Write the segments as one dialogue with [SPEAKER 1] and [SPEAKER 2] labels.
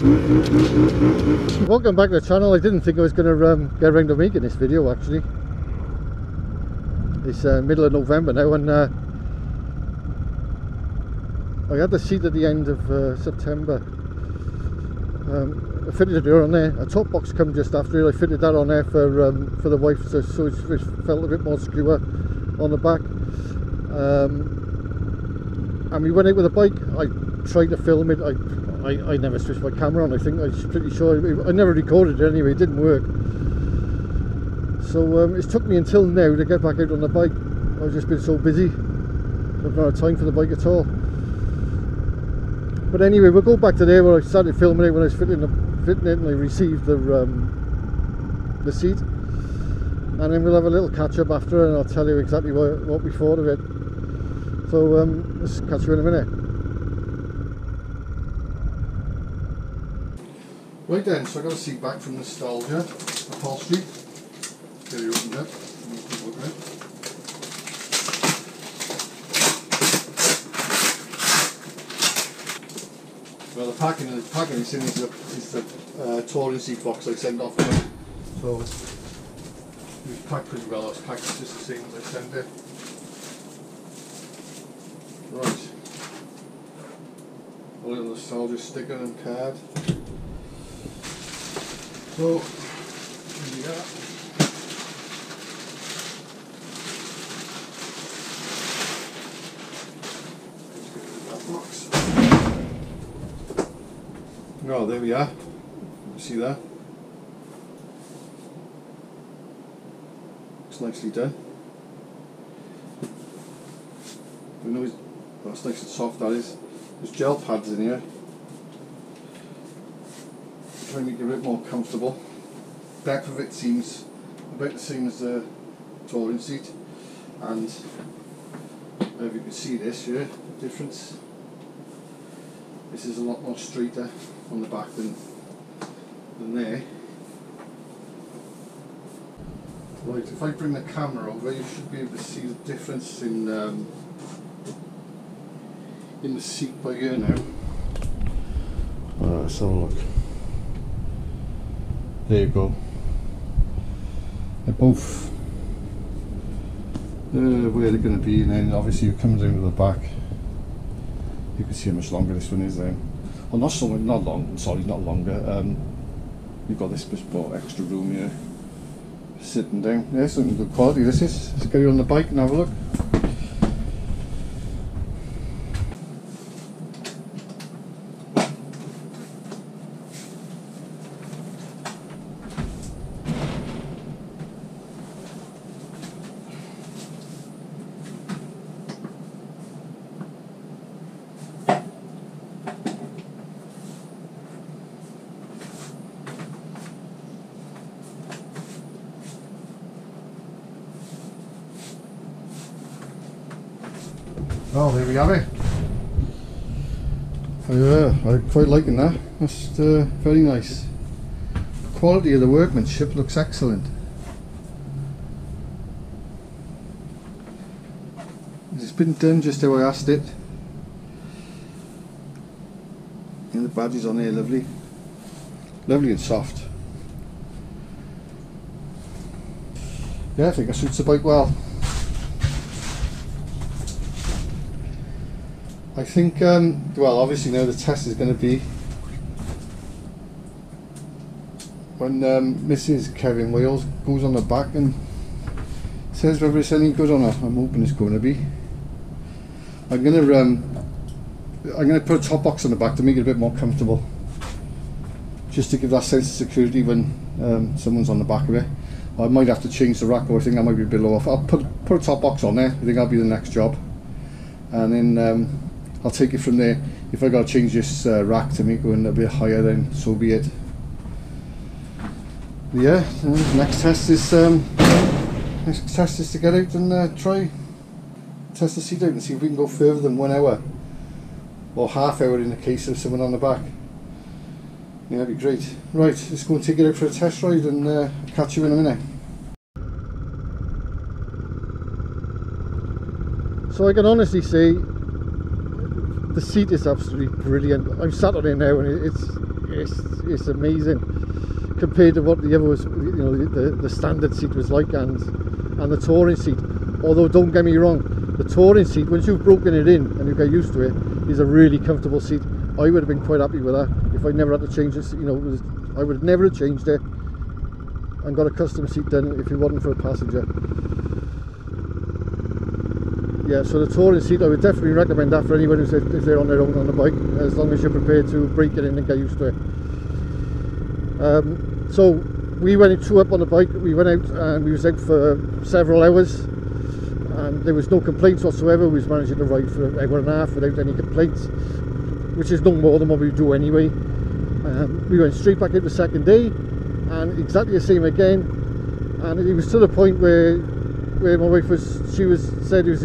[SPEAKER 1] Welcome back to the channel. I didn't think I was going to get around to making this video actually. It's middle of November now, and I had the seat at the end of September. I fitted the door on there. A top box come just after it. I fitted that on there for the wife, so it felt a bit more secure on the back. And we went out with a bike. I tried to film it. I never switched my camera on. I think I'm pretty sure I never recorded it anyway. It didn't work. So it took me until now to get back out on the bike. I've just been so busy. I've not had time for the bike at all. But anyway, we'll go back to there where I started filming it when I was fitting it and I received the seat. And then we'll have a little catch up after, and I'll tell you exactly what we thought of it. So let's catch you in a minute. Right then, so I got a seat back from Nostalgia Upholstery. Get it opened up. Well, the packing is in is the touring seat box I sent off now. So it was packed pretty well. It's packed just the same as I sent it. Right. A little Nostalgia sticker and card. So here we are. Oh, there we are. See that? Looks nicely done. You know, that's nice and soft, that is. There's gel pads in here. Try and make it a bit more comfortable. Depth of it seems about the same as the touring seat, and if you can see this here, the difference. This is a lot more straighter on the back than there. Right, if I bring the camera over, you should be able to see the difference in the seat by here now. Let's have a look. There you go. They're both where they're going to be, and then obviously you come down to the back. You can see how much longer this one is then. Well, not longer. You've got this bit more extra room here. Sitting down. Yeah, something good quality this is. Let's get you on the bike and have a look. Oh, there we have it. I'm quite liking that. That's very nice. The quality of the workmanship looks excellent. It's been done just how I asked it. And the badge is on there, lovely. Lovely and soft. Yeah, I think that suits the bike well. I think, well, obviously now the test is going to be when Mrs. Kev-in-Wales goes on the back and says whether it's any good or not. I'm hoping it's going to be. I'm going to put a top box on the back to make it a bit more comfortable, just to give that sense of security when someone's on the back of it. I might have to change the rack, or I think that might be a bit low off. I'll put a top box on there. I think that'll be the next job, and then I'll take it from there. If I got to change this rack to make it a bit higher, then so be it. But yeah, next test is to get out and try test the seat out and see if we can go further than 1 hour or half hour in the case of someone on the back. Yeah, that'd be great. Right, let's go and take it out for a test ride and catch you in a minute. So I can honestly say the seat is absolutely brilliant. I'm sat on it now and it's amazing compared to what the other was, you know, the standard seat was like, and the touring seat. Although don't get me wrong, the touring seat, once you've broken it in and you get used to it, is a really comfortable seat. I would have been quite happy with that if I never had to change it. You know, I would have never have changed it and got a custom seat done if it wasn't for a passenger. Yeah, so the touring seat, I would definitely recommend that for anyone who's, if they're on their own on the bike, as long as you're prepared to break it in and get used to it. So we went two up on the bike. We went out and we was out for several hours, and there was no complaints whatsoever. We was managing to ride for an hour and a half without any complaints, which is no more than what we do anyway. We went straight back out the second day, and exactly the same again. And it was to the point where my wife said it was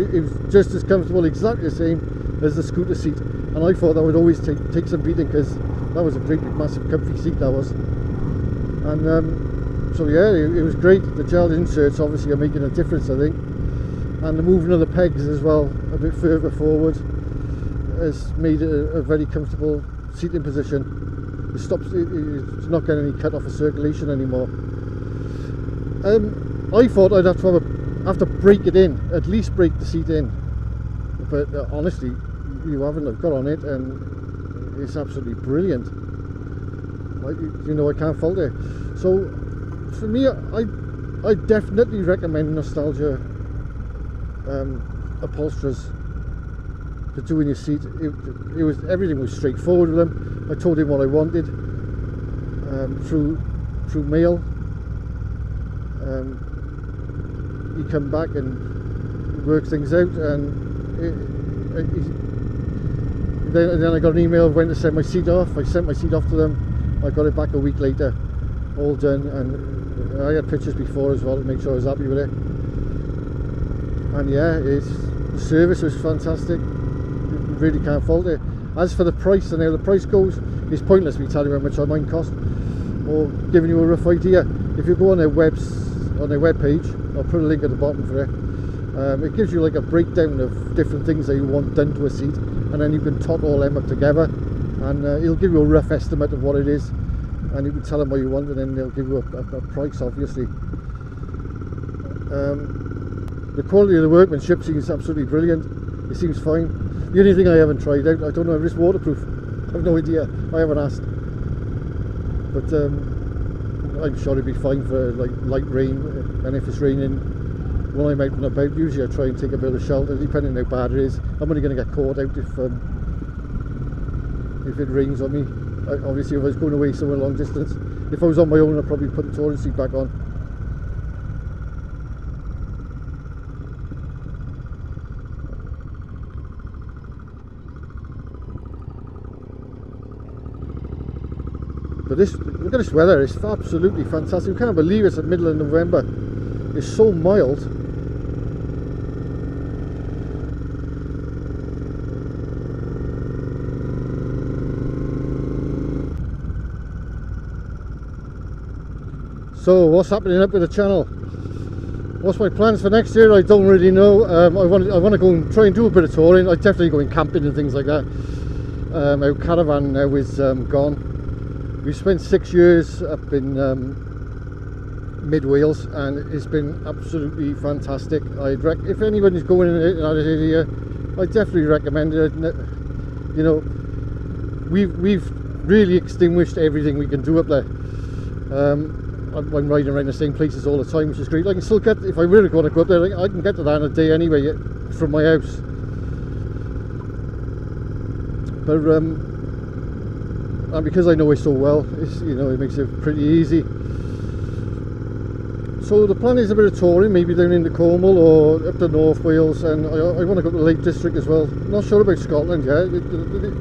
[SPEAKER 1] just as comfortable, exactly the same as the scooter seat. And I thought that would always take some beating, because that was a great big massive comfy seat that was. And so yeah, it was great. The gel inserts obviously are making a difference, I think, and the moving of the pegs as well a bit further forward has made it a very comfortable seating position. It's not getting any cut off of circulation anymore. I thought I'd have to break it in, at least break the seat in, but honestly you haven't. I've got on it and it's absolutely brilliant. You know, I can't fault it. So for me, I definitely recommend Nostalgia upholsterers for doing your seat. Everything was straightforward with them. I told him what I wanted through mail. He come back and worked things out, and then I got an email when to send my seat off. I sent my seat off to them. I got it back a week later, all done, and I had pictures before as well to make sure I was happy with it. And yeah, the service was fantastic. You really can't fault it. As for the price and how the price goes, it's pointless me telling you how much mine cost or giving you a rough idea. If you go on their web page, I'll put a link at the bottom for it. It gives you like a breakdown of different things that you want done to a seat, and then you can tot all them up together, and it'll give you a rough estimate of what it is, and you can tell them what you want, and then they'll give you a price, obviously. The quality of the workmanship seems absolutely brilliant. It seems fine. The only thing I haven't tried out, I don't know if it's waterproof. I have no idea. I haven't asked. But I'm sure it'd be fine for like light rain, and if it's raining when I'm out and about, usually I try and take a bit of shelter, depending on how bad it is. I'm only going to get caught out if it rains on me. Obviously, if I was going away somewhere long distance. If I was on my own, I'd probably put the touring seat back on. But look at this weather, it's absolutely fantastic. You can't believe it's the middle of November. It's so mild. So what's happening up with the channel? What's my plans for next year? I don't really know. I want to go and try and do a bit of touring. I definitely going camping and things like that. Our caravan now is gone. We spent 6 years up in mid-Wales, and it's been absolutely fantastic. If anyone is going in that area, I definitely recommend it. You know, we've really extinguished everything we can do up there. I'm riding around the same places all the time, which is great. I can still get, if I really want to go up there, I can get to that in a day anyway from my house. But and because I know it so well, it makes it pretty easy. So the plan is a bit of touring, maybe down into Cornwall or up to North Wales, and I want to go to the Lake District as well. Not sure about Scotland yet.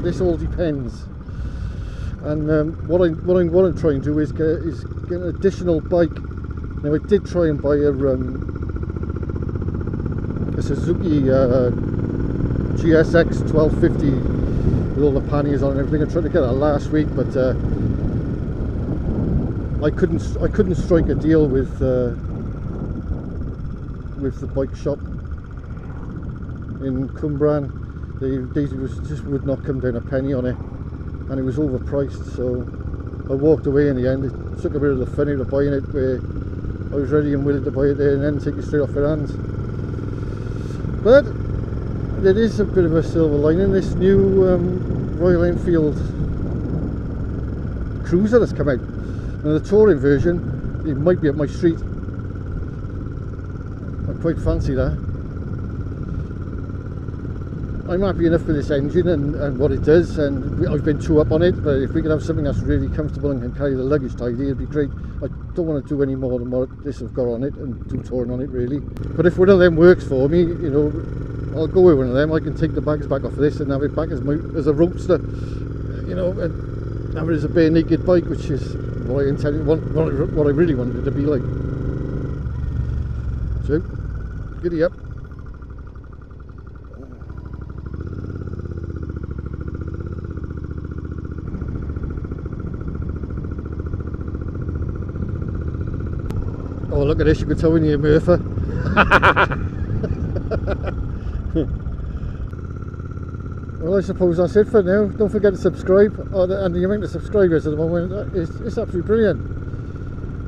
[SPEAKER 1] This all depends. And what I'm trying to do is get an additional bike. Now I did try and buy a Suzuki GSX 1250. With all the panniers on and everything. I tried to get that last week, but I couldn't strike a deal with the bike shop in Cwmbran. They just would not come down a penny on it, and it was overpriced. So I walked away in the end. It took a bit of the fun out of buying it, where I was ready and willing to buy it there and then take it straight off their hands. But there is a bit of a silver lining. This new Royal Enfield cruiser that's come out. Now the touring version, it might be up my street. I quite fancy that. I'm happy enough with this engine and what it does, and I've been too up on it, but if we could have something that's really comfortable and can carry the luggage tidy, it'd be great. I don't want to do any more than what this has got on it and do touring on it really. But if one of them works for me, you know, I'll go with one of them. I can take the bags back off of this and have it back as a roadster, you know, and have it as a bare naked bike, which is what I intended, what I really wanted it to be like. So, giddy up. Oh, look at this, you can tell when you're a Murpher. Well, I suppose that's it for now. Don't forget to subscribe. And the amount of subscribers at the moment is absolutely brilliant.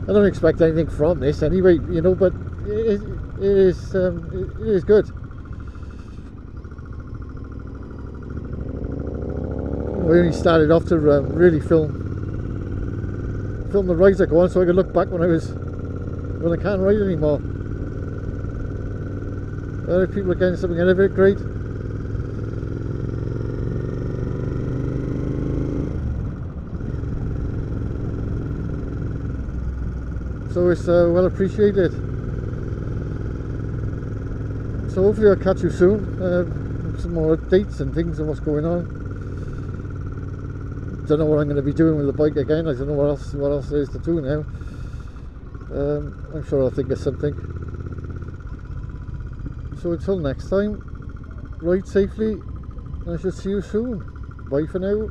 [SPEAKER 1] I don't expect anything from this anyway, you know, but it is good. I only started off to really film the rides I go on, so I could look back when I can't ride anymore. If people are getting something out of it, great. So it's well appreciated. So hopefully I'll catch you soon. Some more updates and things and what's going on. Don't know what I'm going to be doing with the bike again. I don't know what else there is to do now. I'm sure I'll think of something. So until next time, ride safely, and I shall see you soon. Bye for now.